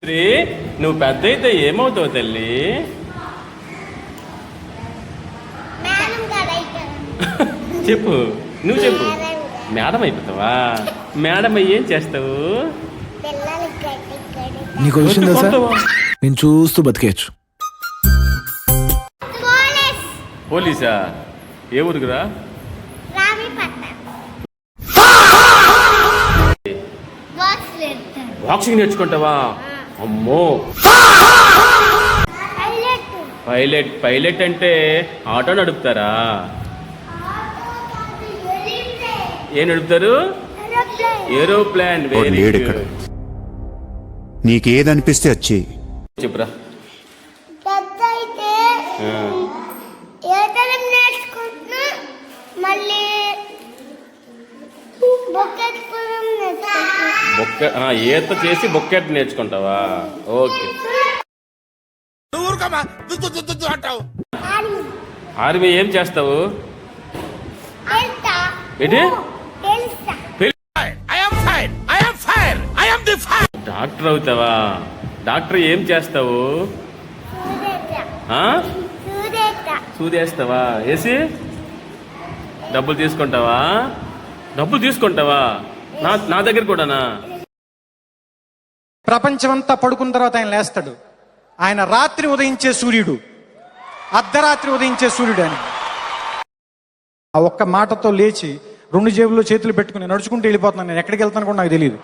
శ్రీ, నువ్వు పెద్ద అయితే ఏమవుతావు తల్లి? చెప్పు, నువ్వు చెప్పు. మేడం అయిపోతావా? మేడం అయ్యి ఏం చేస్తావు? నీకు విషయం తెలుసా, నేను చూస్తూ బతికేయచ్చు. పోలీసా? ఏ ఊరుకురా? బాక్సింగ్ నేర్చుకుంటావా? అమ్మో, పైలట్ అంటే ఆటో నడుపుతారా? ఏం నడుపుతారు? ఏరోప్లేన్. Very good. నీకేదనిపిస్తే వచ్చి చెప్పురా. ఈత చేసి బొక్కెట్ నేర్చుకుంటావా? ఓకే. ఆర్మీ ఏం చేస్తావు? ఏంటి? డాక్టర్ అవుతావా? డాక్టర్ ఏం చేస్తావు? సూదేస్తావా? వేసి డబ్బులు తీసుకుంటావా? డబ్బులు తీసుకుంటావా? నా దగ్గర కూడానా? ప్రపంచమంతా పడుకున్న తర్వాత ఆయన లేస్తాడు. ఆయన రాత్రి ఉదయించే సూర్యుడు, అర్ధరాత్రి ఉదయించే సూర్యుడు. అని ఆ ఒక్క మాటతో లేచి 2 జేబుల్లో చేతులు పెట్టుకుని నడుచుకుంటూ వెళ్ళిపోతున్నాను. నేను ఎక్కడికి వెళ్తాను కూడా నాకు తెలియదు.